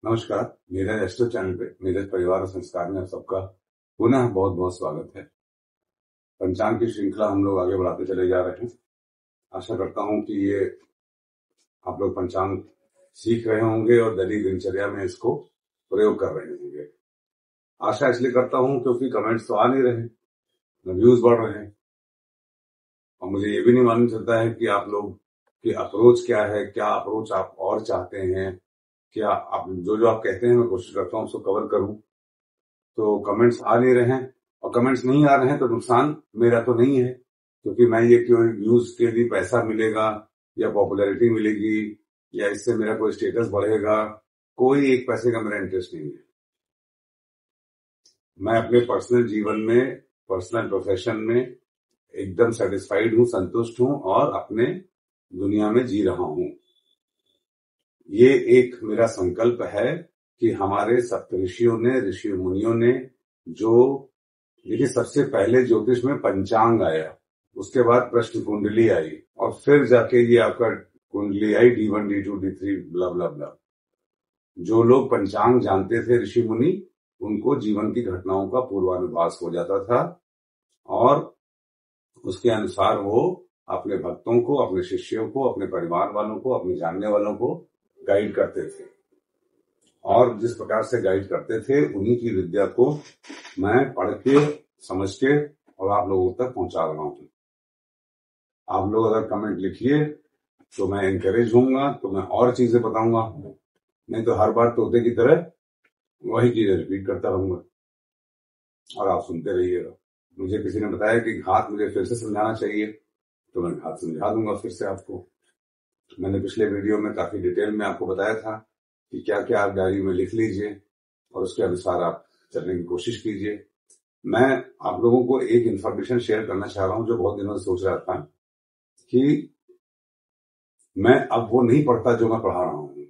नमस्कार। मेरा astro channel पे मेरे परिवार और संस्कार में आप सबका पुनः बहुत बहुत स्वागत है। पंचांग की श्रृंखला हम लोग आगे बढ़ाते चले जा रहे हैं। आशा करता हूं कि ये आप लोग पंचांग सीख रहे होंगे और दैनिक दिनचर्या में इसको प्रयोग कर रहे होंगे। आशा इसलिए करता हूं क्योंकि कमेंट्स तो आ नहीं रहे, व्यूज बढ़ रहे हैं और मुझे ये भी नहीं मालूम चलता है कि आप लोग की अप्रोच क्या है, क्या अप्रोच आप और चाहते हैं, क्या आप जो आप कहते हैं मैं कोशिश करता हूं उसको कवर करूं। तो कमेंट्स आ नहीं रहे हैं और कमेंट्स नहीं आ रहे हैं तो नुकसान मेरा तो नहीं है, क्योंकि मैं ये क्यों व्यूज के लिए पैसा मिलेगा या पॉपुलैरिटी मिलेगी या इससे मेरा कोई स्टेटस बढ़ेगा, कोई एक पैसे का मेरा इंटरेस्ट नहीं है। मैं अपने पर्सनल जीवन में, पर्सनल प्रोफेशन में एकदम सेटिस्फाइड हूं, संतुष्ट हूं और अपने दुनिया में जी रहा हूं। ये एक मेरा संकल्प है कि हमारे सप्तऋषियों ने, ऋषि मुनियों ने जो, देखिए सबसे पहले ज्योतिष में पंचांग आया, उसके बाद प्रश्न कुंडली आई और फिर जाके ये आपका कुंडली आई D1 D2 D3 ब्ला ब्ला ब्ला। जो लोग पंचांग जानते थे ऋषि मुनि, उनको जीवन की घटनाओं का पूर्वानुभास हो जाता था और उसके अनुसार वो अपने भक्तों को, अपने शिष्यों को, अपने परिवार वालों को, अपने जानने वालों को गाइड करते थे। और जिस प्रकार से गाइड करते थे उन्हीं की विद्या को मैं पढ़ के, समझ के और आप लोगों तक पहुंचा रहा हूं। आप लोग अगर कमेंट लिखिए तो मैं एनकरेज होऊंगा, तो मैं और चीजें बताऊंगा, नहीं तो हर बार तोते की तरह वही चीजें रिपीट करता रहूंगा और आप सुनते रहिएगा। मुझे किसी ने बताया कि घात मुझे फिर से समझाना चाहिए, तो मैं घात समझा दूंगा फिर से आपको। मैंने पिछले वीडियो में काफी डिटेल में आपको बताया था कि क्या क्या आप डायरी में लिख लीजिए और उसके अनुसार आप चलने की कोशिश कीजिए। मैं आप लोगों को एक इंफॉर्मेशन शेयर करना चाह रहा हूं जो बहुत दिनों से सोच रहा था कि मैं अब वो नहीं पढ़ता जो मैं पढ़ा रहा हूं।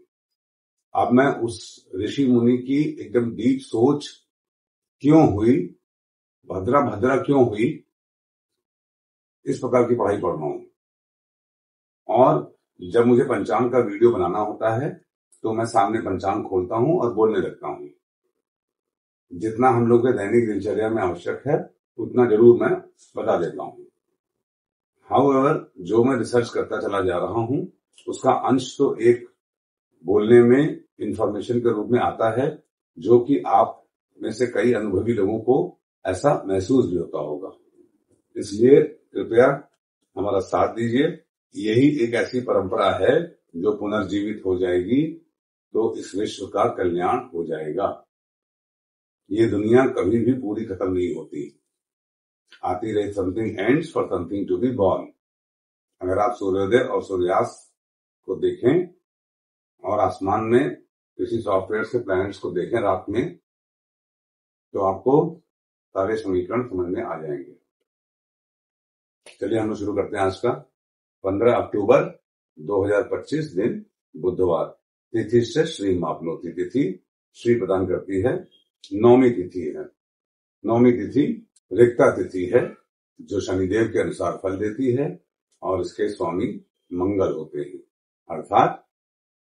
अब मैं उस ऋषि मुनि की एकदम डीप सोच क्यों हुई, भद्रा भद्रा क्यों हुई, इस प्रकार की पढ़ाई पढ़ रहा हूं। और जब मुझे पंचांग का वीडियो बनाना होता है तो मैं सामने पंचांग खोलता हूं और बोलने लगता हूं। जितना हम लोग के दैनिक दिनचर्या में आवश्यक है उतना जरूर मैं बता देता हूं। हाउएवर, जो मैं रिसर्च करता चला जा रहा हूं उसका अंश तो एक बोलने में इंफॉर्मेशन के रूप में आता है, जो कि आप में से कई अनुभवी लोगों को ऐसा महसूस भी होता होगा। इसलिए कृपया हमारा साथ दीजिए। यही एक ऐसी परंपरा है जो पुनर्जीवित हो जाएगी तो इस विश्व का कल्याण हो जाएगा। ये दुनिया कभी भी पूरी खत्म नहीं होती, आती रही। Something ends for something to be born. अगर आप सूर्योदय और सूर्यास्त को देखें और आसमान में किसी सॉफ्टवेयर से प्लैनेट्स को देखें रात में, तो आपको सारे समीकरण समझ में आ जाएंगे। चलिए हम लोग शुरू करते हैं आज का। 15 अक्टूबर 2025 दिन बुधवार, तिथि से श्री मापनोती तिथि श्री प्रदान करती है। नौमी तिथि है। नौमी तिथि रिक्ता तिथि है जो शनिदेव के अनुसार फल देती है और इसके स्वामी मंगल होते हैं। अर्थात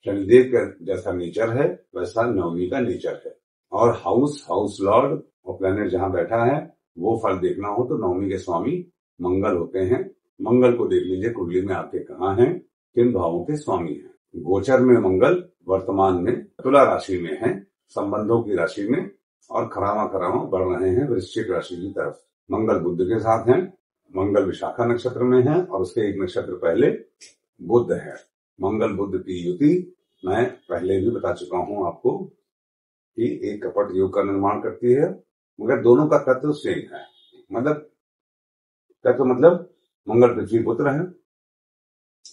शनिदेव का जैसा नेचर है वैसा नवमी का नेचर है। और हाउस लॉर्ड और प्लैनेट जहां बैठा है वो फल देखना हो तो नवमी के स्वामी मंगल होते हैं। मंगल को देख लीजिए कुंडली में आपके कहाँ हैं, किन भावों के स्वामी हैं। गोचर में मंगल वर्तमान में तुला राशि में है, संबंधों की राशि में, और खरामा बढ़ रहे हैं वृश्चिक राशि की तरफ। मंगल बुध के साथ हैं। मंगल विशाखा नक्षत्र में है और उसके एक नक्षत्र पहले बुध है। मंगल बुध की युति मैं पहले भी बता चुका हूं आपको कि एक कपट योग का निर्माण करती है, मगर दोनों का तत्व सेम है। मतलब मंगल पृथ्वी पुत्र है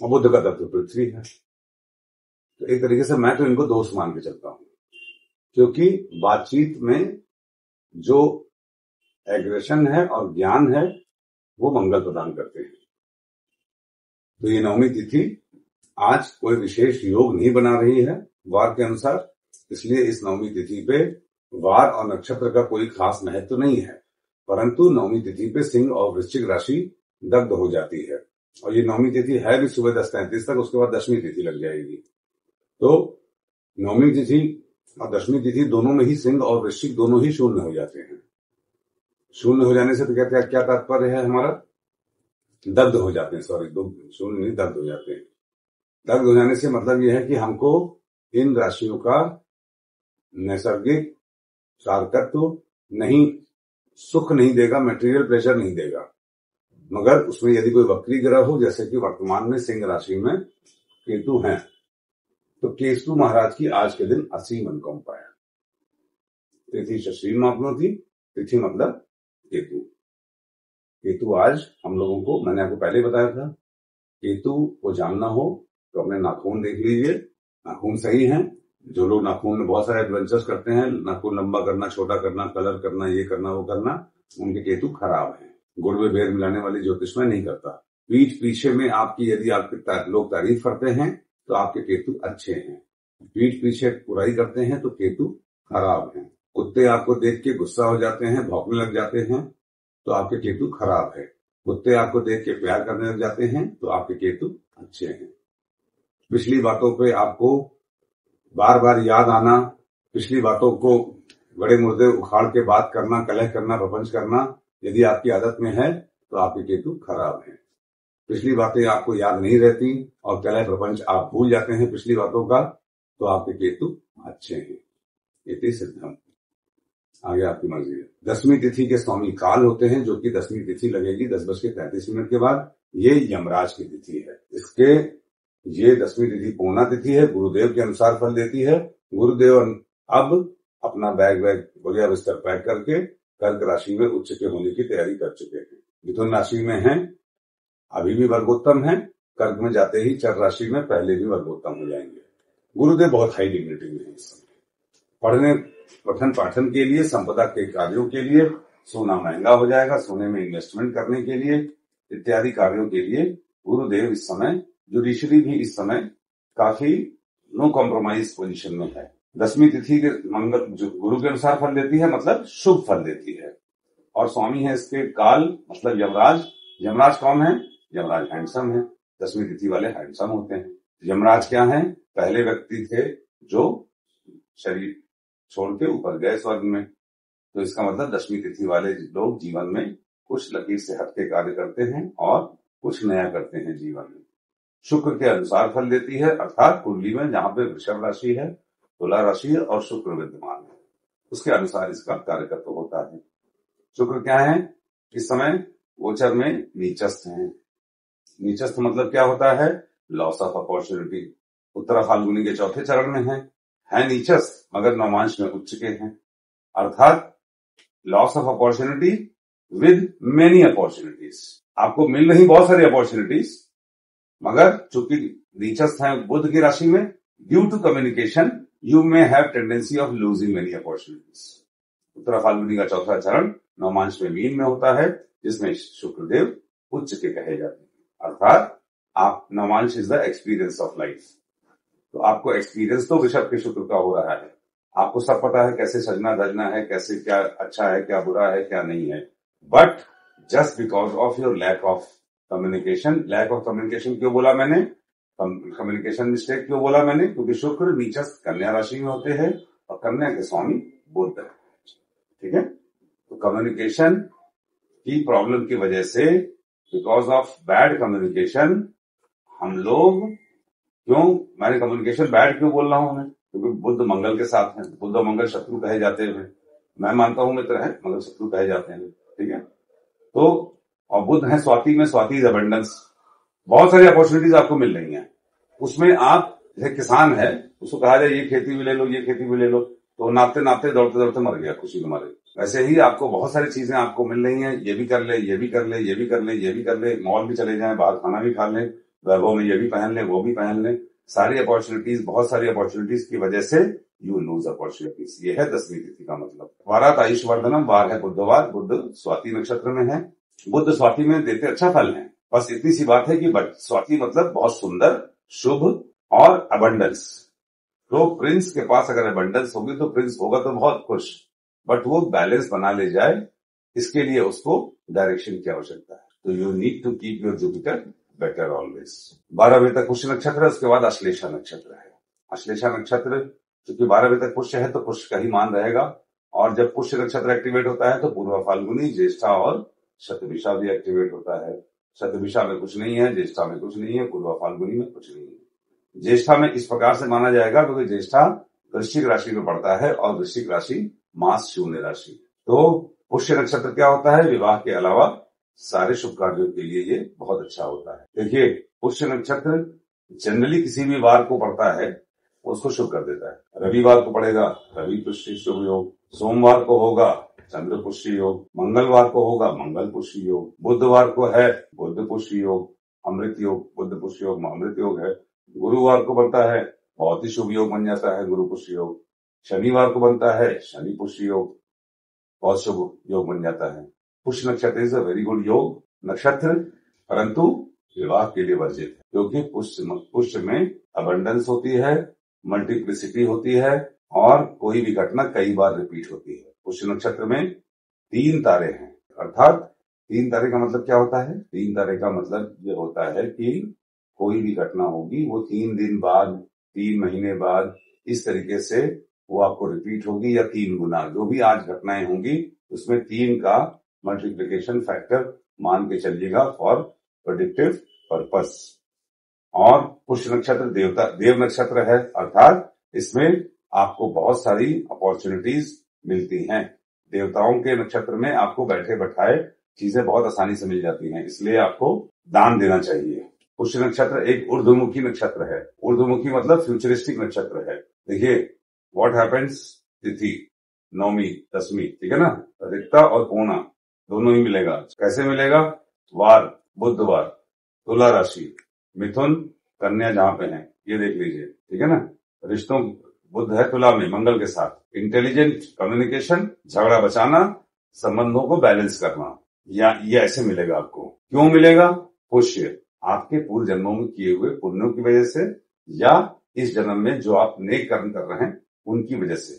और बुध का तत्व पृथ्वी है। तो एक तरीके से मैं तो इनको दोस्त मान के चलता हूं, क्योंकि बातचीत में जो एग्रेशन है और ज्ञान है वो मंगल प्रदान करते हैं। तो ये नवमी तिथि आज कोई विशेष योग नहीं बना रही है वार के अनुसार, इसलिए इस नवमी तिथि पे वार और नक्षत्र का कोई खास महत्व नहीं है, परंतु नवमी तिथि पे सिंह और वृश्चिक राशि दग्ध हो जाती है। और ये नवमी तिथि है भी सुबह 10:33 तक, उसके बाद 10वीं तिथि लग जाएगी। तो नवमी तिथि और दशमी तिथि दोनों में ही सिंह और वृश्चिक दोनों ही शून्य हो जाते हैं। शून्य हो जाने से तो कहते हैं क्या तात्पर्य है हमारा, दग्ध हो जाते हैं, सॉरी दो शून्य नहीं, दग्ध हो जाते हैं। दग्ध हो जाने से मतलब यह है कि हमको इन राशियों का नैसर्गिक कारकत्व नहीं, सुख नहीं देगा, मटेरियल प्रेशर नहीं देगा। मगर उसमें यदि कोई वक्री ग्रह हो, जैसे कि वर्तमान में सिंह राशि में केतु हैं, तो केतु महाराज की आज के दिन असीम अनुकंपा है। तिथि शश्री मापनो थी, तिथि मतलब केतु। केतु आज हम लोगों को, मैंने आपको पहले बताया था, केतु को जानना हो तो अपने नाखून देख लीजिए, नाखून सही हैं। जो लोग नाखून में बहुत सारे एडवेंचर्स करते हैं, नाखून लंबा करना, छोटा करना, कलर करना, ये करना वो करना, उनके केतु खराब है। गुड़ में बेर मिलाने वाली ज्योतिष में नहीं करता। पीठ पीछे में आपकी यदि आपके लोग तारीफ करते हैं तो आपके केतु अच्छे हैं, पीठ पीछे बुराई करते हैं तो केतु खराब है। कुत्ते आपको देख के गुस्सा हो जाते हैं, भौंकने लग जाते हैं तो आपके केतु खराब है। कुत्ते आपको देख के प्यार करने लग जाते हैं तो आपके केतु अच्छे हैं। पिछली बातों पे आपको बार बार याद आना, पिछली बातों को बड़े मुर्दे उखाड़ के बात करना, कलह करना, प्रपंच करना, यदि आपकी आदत में है तो आपके केतु खराब है। पिछली बातें आपको याद नहीं रहती और कलह प्रपंच आप भूल जाते हैं पिछली बातों का, तो आपके केतु अच्छे हैं। इति सिद्धम। आगे आपकी मर्जी है। दसवीं तिथि के स्वामी काल होते हैं, जो कि दसवीं तिथि लगेगी 10:33 के बाद। ये यमराज की तिथि है। ये दसवीं तिथि पूर्णा तिथि है, गुरुदेव के अनुसार फल देती है। गुरुदेव अब अपना बैग बोलिया बिस्तर पैक करके कर्क राशि में उच्च के होने की तैयारी कर चुके हैं। मिथुन राशि में हैं, अभी भी वर्गोत्तम हैं। कर्क में जाते ही चर राशि में पहले भी वर्गोत्तम हो जाएंगे। गुरुदेव बहुत हाई डिग्निटी में है इस समय। पढ़ने पठन पाठन के लिए, संपदा के कार्यों के लिए सोना महंगा हो जाएगा, सोने में इन्वेस्टमेंट करने के लिए इत्यादि कार्यों के लिए गुरुदेव इस समय, जुडिशरी भी इस समय काफी नो कॉम्प्रोमाइज पोजीशन में है। दसवीं तिथि के मंगल जो गुरु के अनुसार फल देती है, मतलब शुभ फल देती है। और स्वामी है इसके काल, मतलब यमराज। यमराज कौन है? यमराज हैंडसम है। दसवीं तिथि वाले हैंडसम होते हैं। यमराज क्या है? पहले व्यक्ति थे जो शरीर छोड़ के ऊपर गए स्वर्ग में। तो इसका मतलब दसवीं तिथि वाले लोग जीवन में कुछ लकीर से हटके कार्य करते हैं और कुछ नया करते हैं जीवन में। शुक्र के अनुसार फल देती है, अर्थात कुंडली में जहां पे वृषभ राशि है, तुला राशि है और शुक्र विद्यमान है, उसके अनुसार इसका कार्यकर्ता होता है। शुक्र क्या है? इस समय गोचर में नीचस्थ है। नीचस्थ मतलब क्या होता है? Loss of opportunity. Uttara Phalguni के चौथे चरण में है नीचस्थ, मगर नवमांश में उच्च के हैं, अर्थात loss of opportunity with many opportunities. आपको मिल रही बहुत सारी अपॉर्चुनिटीज, मगर चूंकि नीचस्थ है बुध की राशि में, due to communication you may have tendency of losing many opportunities. Uttara Phalguni का चौथा चरण नवमांश में मीन में होता है, जिसमें शुक्रदेव उच्च के कहे जाते हैं, अर्थात आप नवमांश is the experience of life. तो आपको एक्सपीरियंस तो वृषभ के शुक्र का हो रहा है। आपको सब पता है कैसे सजना धजना है, कैसे क्या अच्छा है, क्या बुरा है, क्या नहीं है। But just because of your lack of communication, lack of communication क्यों बोला मैंने, कम्युनिकेशन मिस्टेक क्यों बोला मैंने, क्योंकि शुक्र नीचस्थ कन्या राशि में होते हैं और कन्या के स्वामी बुध है। ठीक है, तो कम्युनिकेशन की प्रॉब्लम की वजह से, बिकॉज ऑफ बैड कम्युनिकेशन, हम लोग क्यों, मैंने कम्युनिकेशन बैड क्यों बोल रहा हूं मैं, क्योंकि बुध मंगल के साथ हैं। बुध और मंगल शत्रु कहे जाते हैं, मैं मानता हूं मित्र है, मगर शत्रु कहे जाते हैं। ठीक है, तो और बुध है स्वाति में, स्वाति इज अबंडेंस। बहुत सारी अपॉर्चुनिटीज आपको मिल रही हैं, उसमें आप जैसे किसान है, उसको कहा जाए ये खेती भी ले लो, ये खेती भी ले लो, तो नापते नापते दौड़ते दौड़ते मर गया खुशी में मारे। वैसे ही आपको बहुत सारी चीजें आपको मिल रही हैं, ये भी कर ले, ये भी कर ले, ये भी कर ले, ये भी कर ले, मॉल भी चले जाएं, बाहर खाना भी खा लें, वैभव में ये भी पहन ले, वो भी पहन ले, सारी अपॉर्चुनिटीज, बहुत सारी अपॉर्चुनिटीज की वजह से यू लूज अपॉर्चुनिटीज। ये है दसवीं तिथि का मतलब। वारात आयुष्वर्धनम, वार है बुधवार, बुध स्वाति नक्षत्र में है। बुध स्वाति में देते अच्छा फल है, बस इतनी सी बात है कि स्वाति मतलब बहुत सुंदर, शुभ और अबंडेंस। तो प्रिंस के पास अगर अबंडेंस होगी तो प्रिंस होगा तो बहुत खुश, बट वो बैलेंस बना ले जाए, इसके लिए उसको डायरेक्शन की आवश्यकता है। तो you need to keep your Jupiter better always. 12 बजे तक पुष्य नक्षत्र है, उसके बाद अश्लेषा नक्षत्र है। अश्लेषा नक्षत्र क्योंकि 12 बजे तक पुष्य है तो पुष्य का ही मान रहेगा। और जब पुष्य नक्षत्र एक्टिवेट होता है तो पूर्वा फाल्गुनी, ज्येष्ठा और शतभिषा भी एक्टिवेट होता है। शतभिषा में कुछ नहीं है, ज्येष्ठा में कुछ नहीं है, पूर्वा फाल्गुनी में कुछ नहीं है। ज्येष्ठा में इस प्रकार से माना जाएगा क्योंकि ज्येष्ठा वृश्चिक राशि में पड़ता है और वृश्चिक राशि मास शून्य राशि। तो पुष्य नक्षत्र क्या होता है? विवाह के अलावा सारे शुभ कार्यों के लिए ये बहुत अच्छा होता है। देखिए, पुष्य नक्षत्र जनरली किसी भी वार को पड़ता है उसको शुभ कर देता है। रविवार को पड़ेगा रवि पुष्य शुभ योग, सोमवार को होगा चंद्र पुष्य योग, मंगलवार को होगा मंगल पुष्य योग, बुधवार को है बुध पुष्य योग, अमृत योग, बुध पुष्य योग अमृत योग है। गुरुवार को बनता है बहुत ही शुभ योग बन जाता है गुरु पुष्य योग। शनिवार को बनता है शनि पुष्य योग, बहुत शुभ योग बन जाता है। पुष्य नक्षत्र इज अ वेरी गुड योग नक्षत्र, परंतु विवाह के लिए वर्जित है क्योंकि पुष्य में अबंडेंस होती है, मल्टीप्लिसिटी होती है और कोई भी घटना कई बार रिपीट होती है। पुष्य नक्षत्र में 3 तारे हैं, अर्थात 3 तारे का मतलब क्या होता है? 3 तारे का मतलब ये होता है कि कोई भी घटना होगी वो 3 दिन बाद, 3 महीने बाद इस तरीके से वो आपको रिपीट होगी, या 3 गुना जो भी आज घटनाएं होंगी उसमें 3 का मल्टीप्लिकेशन फैक्टर मान के चलिएगा फॉर प्रेडिक्टिव पर्पस। और पुष्य नक्षत्र देव नक्षत्र है, अर्थात इसमें आपको बहुत सारी अपॉर्चुनिटीज मिलती हैं। देवताओं के नक्षत्र में आपको बैठे बैठाए चीजें बहुत आसानी से मिल जाती हैं, इसलिए आपको दान देना चाहिए। पुष्य नक्षत्र एक ऊर्ध्वमुखी नक्षत्र है। ऊर्ध्वमुखी मतलब फ्यूचरिस्टिक नक्षत्र है। देखिए, व्हाट हैपेंस, तिथि, नौमी, दसवीं, ठीक है ना, रिक्ता और पूर्णा दोनों ही मिलेगा। कैसे मिलेगा? वार बुधवार, तुला राशि, मिथुन, कन्या जहां पे है ये देख लीजिए, ठीक है ना। रिश्तों बुध है तुला में मंगल के साथ, इंटेलिजेंट कम्युनिकेशन, झगड़ा बचाना, संबंधों को बैलेंस करना, या ये ऐसे मिलेगा आपको। क्यों मिलेगा? पुष्य आपके पूर्व जन्मों में किए हुए पुण्यों की वजह से, या इस जन्म में जो आप नेक कर्म कर रहे हैं उनकी वजह से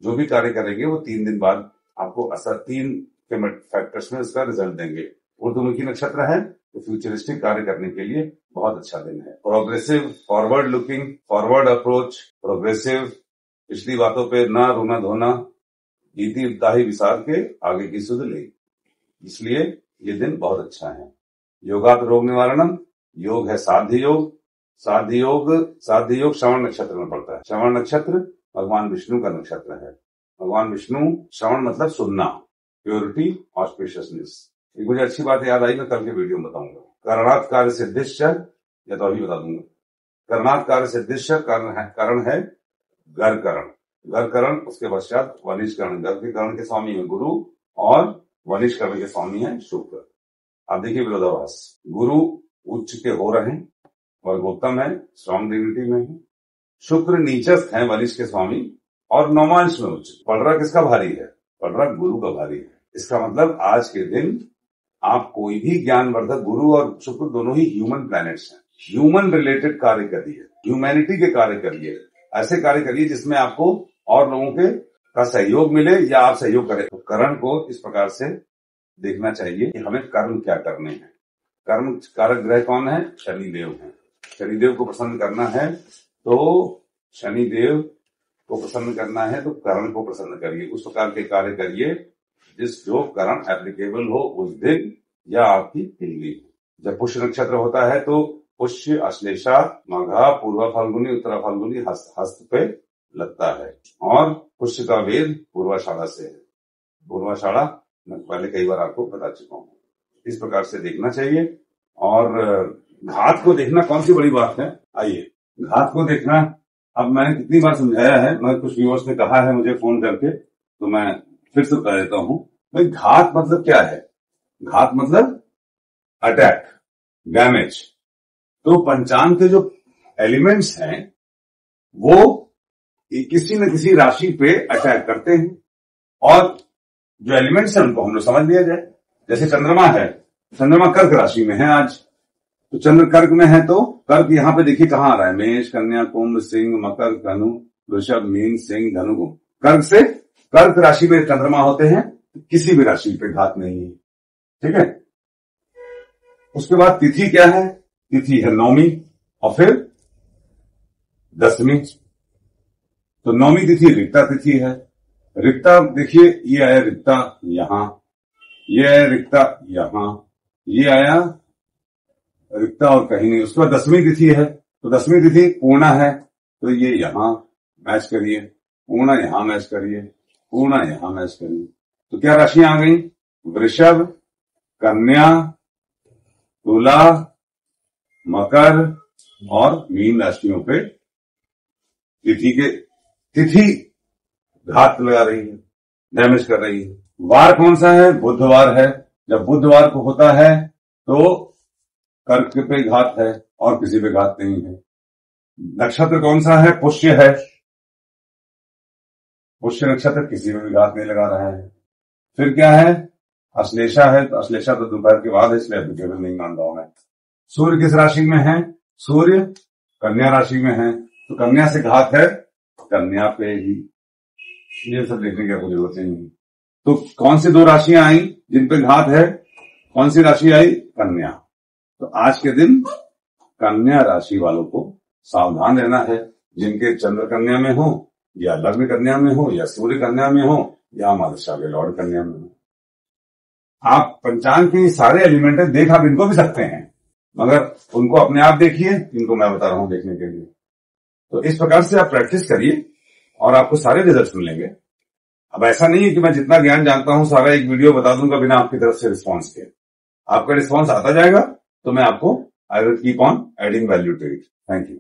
जो भी कार्य करेंगे वो 3 दिन बाद आपको असर 3 के फैक्टर्स में उसका रिजल्ट देंगे। ऊर्ध्वमुखी नक्षत्र है तो फ्यूचरिस्टिक कार्य करने के लिए बहुत अच्छा दिन है। Progressive, forward looking, forward approach, progressive, पिछली बातों पे ना रोना धोना, गीति दाही विसार के आगे की सुध ले, इसलिए ये दिन बहुत अच्छा है। योगात रोग निवारणम, योग है साध्य योग। साध्य योग श्रवण नक्षत्र में पड़ता है। श्रवण नक्षत्र भगवान विष्णु का नक्षत्र है। भगवान विष्णु, श्रवण मतलब सुनना, प्योरिटी, ऑस्पिशियसनेस। एक मुझे अच्छी बात याद आई, मैं कल के वीडियो में बताऊंगा। करणात् कार्य सिद्धिश्च, या तो अभी बता दूंगा। करणात् कार्य सिद्धिश्च कारण है गर्करण, गर्करण, उसके पश्चात वनिष्करण। गर्क के करण के स्वामी है गुरु और वनिष्करण के स्वामी है शुक्र। आप देखिए विरोधाभास, गुरु उच्च के हो रहे हैं और गौतम है, स्ट्रॉन्ग डिग्निटी में है। शुक्र नीचस्थ है, वनिष्ठ के स्वामी, और नौमांश में उच्च। पढ़ रहा किसका भारी है? पढ़ रहा गुरु का भारी है। इसका मतलब आज के दिन आप कोई भी ज्ञानवर्धक, गुरु और शुक्र दोनों ही ह्यूमन प्लैनेट्स हैं, ह्यूमन रिलेटेड कार्य करिए, ह्यूमैनिटी के कार्य करिए, ऐसे कार्य करिए जिसमें आपको और लोगों के का सहयोग मिले या आप सहयोग करें। तो करण को इस प्रकार से देखना चाहिए कि हमें कर्म क्या करने हैं। कर्म कारक ग्रह कौन है? शनिदेव है। शनिदेव को प्रसन्न करना है तो शनिदेव को प्रसन्न करना है तो करण को प्रसन्न करिए, उस प्रकार के कार्य करिए जिस जो करण एप्लीकेबल हो उस दिन या आपकी तिथि। जब पुष्य नक्षत्र होता है तो पुष्य, अश्लेषा, माघा, पूर्वा फाल्गुनी, उत्तरा फाल्गुनी हस्त पे लगता है। और पुष्य का वेद पूर्वाषाढ़ा से है। पूर्वाषाढ़ा मैं पहले कई बार आपको बता चुका हूँ। इस प्रकार से देखना चाहिए। और घात को देखना कौन सी बड़ी बात है? आइए घात को देखना, अब मैंने कितनी बार समझाया है, मगर कुछ व्यूअर्स ने कहा है मुझे फोन करके, तो मैं फिर से बता देता हूं। भाई घात मतलब क्या है? घात मतलब अटैक, डैमेज। तो पंचांग के जो एलिमेंट्स हैं वो किसी न किसी राशि पे अटैक करते हैं, और जो एलिमेंट्स हैं उनको हम लोग समझ लिया जाए। जैसे चंद्रमा है, चंद्रमा कर्क राशि में है आज, तो चंद्र कर्क में है तो कर्क यहाँ पे देखिए कहाँ आ रहा है, मेष, कन्या, कुंभ, सिंह, मकर, धनु, वृषभ, मीन, सिंह, धनु। कर्क से कर्क राशि में चंद्रमा होते हैं, किसी भी राशि पे घात नहीं है, ठीक है। उसके बाद तिथि क्या है? तिथि है नौमी और फिर 10वीं। तो 9वीं तिथि रिक्ता तिथि है। रिक्ता देखिए, ये आया रिक्ता यहां, ये आया रिक्ता यहां, ये आया रिक्ता और कहीं नहीं। उसके बाद 10वीं तिथि है, तो 10वीं तिथि पूर्णा है, तो ये यहां मैच करिए, पूर्णा यहां मैच करिए, पूर्णा यहां मैच करिए। तो क्या राशियां आ गई? वृषभ, कन्या, तुला, मकर और मीन राशियों पे तिथि घात लगा रही है, डैमेज कर रही है। वार कौन सा है? बुधवार है। जब बुधवार को होता है तो कर्क पे घात है और किसी पे घात नहीं है। नक्षत्र कौन सा है? पुष्य है। पुष्य नक्षत्र किसी में भी घात नहीं लगा रहा है। फिर क्या है? अश्लेषा है, तो अश्लेषा तो दोपहर के बाद है, इसलिए एप्लीकेबल नहीं मान रहा हूं मैं। सूर्य किस राशि में है? सूर्य कन्या राशि में है, तो कन्या से घात है कन्या पे ही, ये सब देखने की आपको जरूरत नहीं है। तो कौन सी 2 राशियां आई जिन पे घात है? कौन सी राशि आई? कन्या। तो आज के दिन कन्या राशि वालों को सावधान रहना है। जिनके चंद्र कन्या में हो, या लग्न कन्या में हो, या सूर्य कन्या में हो, या मादशाह लॉर्ड कन्या में हो। आप पंचांग के सारे एलिमेंट देख आप इनको भी सकते हैं, मगर उनको अपने आप देखिए, इनको मैं बता रहा हूं देखने के लिए। तो इस प्रकार से आप प्रैक्टिस करिए और आपको सारे रिजल्ट्स मिलेंगे। अब ऐसा नहीं है कि मैं जितना ज्ञान जानता हूं सारा एक वीडियो बता दूंगा बिना आपकी तरफ से रिस्पॉन्स के। आपका रिस्पॉन्स आता जाएगा तो मैं आपको I will keep on adding value to it. Thank you.